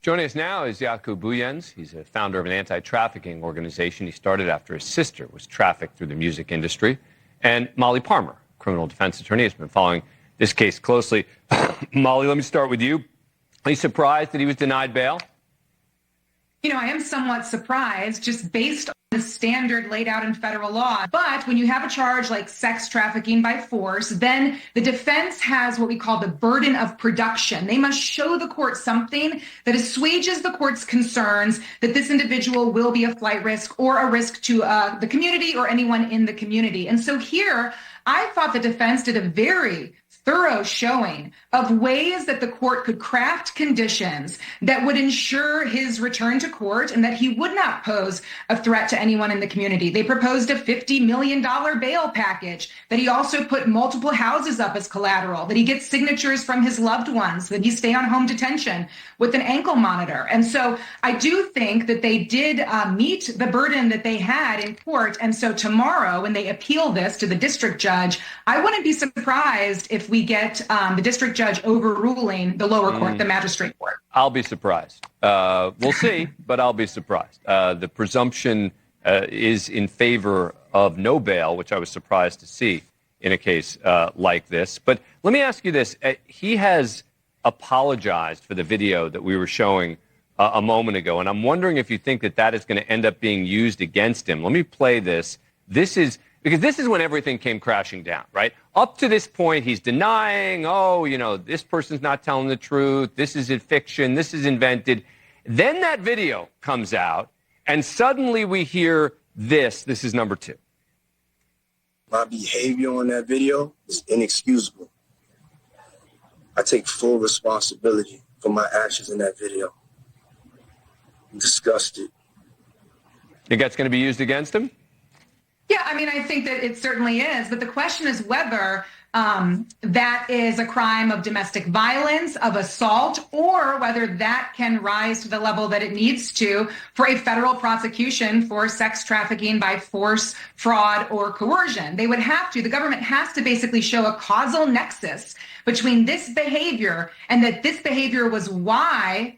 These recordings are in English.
Joining us now is Jaco Booyens. He's a founder of an anti-trafficking organization he started after his sister was trafficked through the music industry. And Molly Parmer, criminal defense attorney, has been following this case closely. Molly, let me start with you. Are you surprised that he was denied bail? You know, I am somewhat surprised just based on the standard laid out in federal law. But when you have a charge like sex trafficking by force, then the defense has what we call the burden of production. They must show the court something that assuages the court's concerns that this individual will be a flight risk or a risk to the community or anyone in the community. And so here, I thought the defense did a very thorough showing of ways that the court could craft conditions that would ensure his return to court and that he would not pose a threat to anyone in the community. They proposed a $50 million bail package, that he also put multiple houses up as collateral, that he gets signatures from his loved ones, that he stay on home detention with an ankle monitor. And so I do think that they did meet the burden that they had in court. And so tomorrow, when they appeal this to the district judge, I wouldn't be surprised if we get the district judge overruling the lower court, the magistrate court. I'll be surprised. We'll see, but I'll be surprised. The presumption is in favor of no bail, which I was surprised to see in a case like this. But let me ask you this. He has apologized for the video that we were showing a moment ago, and I'm wondering if you think that that is going to end up being used against him. Let me play this. Because this is when everything came crashing down, right? Up to this point, he's denying, this person's not telling the truth. This is a fiction. This is invented. Then that video comes out, and suddenly we hear this. This is number 2. My behavior on that video is inexcusable. I take full responsibility for my actions in that video. I'm disgusted. Think that's going to be used against him? Yeah, I mean, I think that it certainly is. But the question is whether that is a crime of domestic violence, of assault, or whether that can rise to the level that it needs to for a federal prosecution for sex trafficking by force, fraud, or coercion. They would have to, the government has to basically show a causal nexus between this behavior and that this behavior was why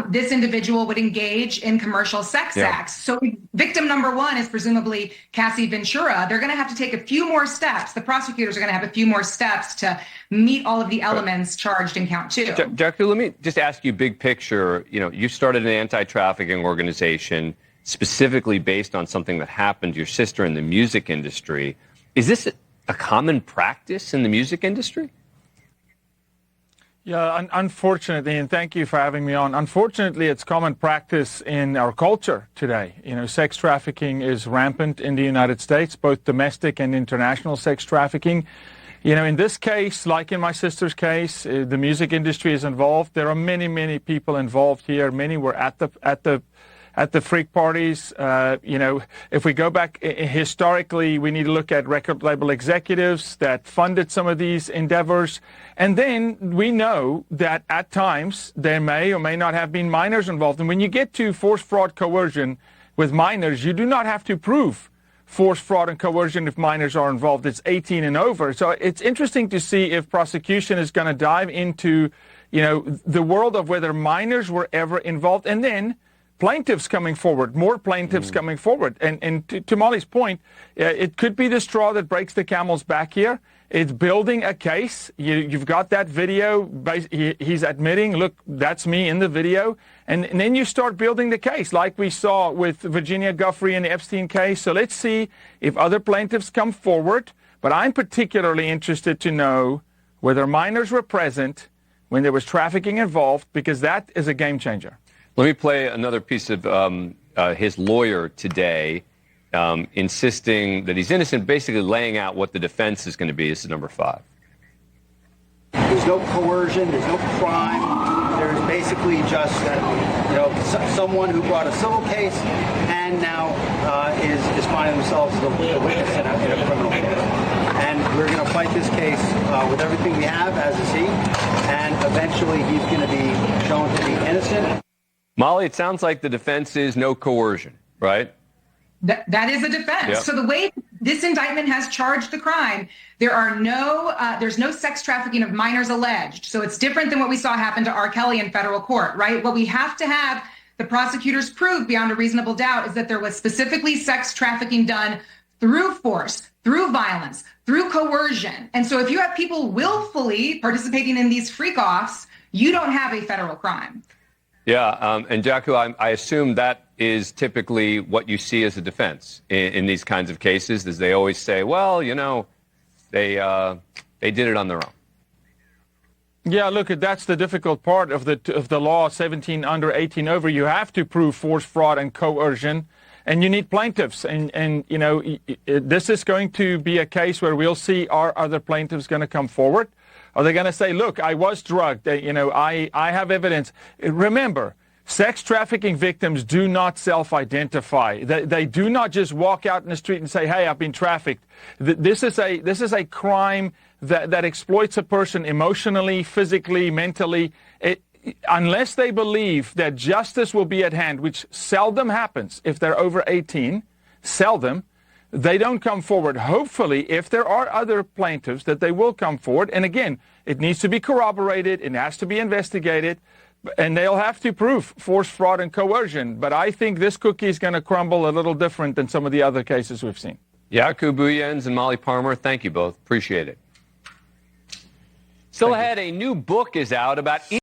this individual would engage in commercial sex acts. So victim number 1 is presumably Cassie Ventura. They're going to have to take a few more steps. The prosecutors are going to have a few more steps to meet all of the elements charged in count 2. Jaco, let me just ask you big picture. You started an anti-trafficking organization specifically based on something that happened to your sister in the music industry. Is this a common practice in the music industry? Yeah, unfortunately, and thank you for having me on. Unfortunately, it's common practice in our culture today. Sex trafficking is rampant in the United States, both domestic and international sex trafficking. In this case, like in my sister's case, the music industry is involved. There are many, many people involved here. Many were at the freak parties. If we go back historically, we need to look at record label executives that funded some of these endeavors. And then we know that at times there may or may not have been minors involved. And when you get to force, fraud, coercion with minors, you do not have to prove force, fraud, and coercion if minors are involved. It's 18 and over. So it's interesting to see if prosecution is going to dive into, the world of whether minors were ever involved. And then plaintiffs coming forward, more plaintiffs coming forward. And to Molly's point, it could be the straw that breaks the camel's back here. It's building a case. You've got that video. He's admitting, look, that's me in the video. And then you start building the case like we saw with Virginia Giuffre in the Epstein case. So let's see if other plaintiffs come forward. But I'm particularly interested to know whether minors were present when there was trafficking involved, because that is a game changer. Let me play another piece of his lawyer today, insisting that he's innocent, basically laying out what the defense is going to be. This is number 5. There's no coercion. There's no crime. There's basically just someone who brought a civil case and now is finding themselves the witness in a criminal case. And we're going to fight this case with everything we have, as is he. And eventually he's going to be shown to be innocent. Molly, it sounds like the defense is no coercion, right? That is a defense. Yeah. So the way this indictment has charged the crime, there's no sex trafficking of minors alleged. So it's different than what we saw happen to R. Kelly in federal court, right? What we have to have the prosecutors prove beyond a reasonable doubt is that there was specifically sex trafficking done through force, through violence, through coercion. And so if you have people willfully participating in these freak-offs, you don't have a federal crime. Yeah, and Jaco, I assume that is typically what you see as a defense in these kinds of cases, is they always say, well, you know, they did it on their own. Yeah, look, that's the difficult part of the law, 17 under, 18 over. You have to prove force, fraud, and coercion, and you need plaintiffs. And you know, this is going to be a case where we'll see, are other plaintiffs going to come forward? Are they going to say, look, I was drugged, you know, I have evidence? Remember, sex trafficking victims do not self-identify. They do not just walk out in the street and say, hey, I've been trafficked. This is a crime that exploits a person emotionally, physically, mentally. Unless they believe that justice will be at hand, which seldom happens if they're over 18, seldom, they don't come forward. Hopefully, if there are other plaintiffs, that they will come forward. And again, it needs to be corroborated. It has to be investigated. And they'll have to prove force, fraud, and coercion. But I think this cookie is going to crumble a little different than some of the other cases we've seen. Jaco Booyens and Molly Palmer, thank you both. Appreciate it. Still ahead, a new book is out about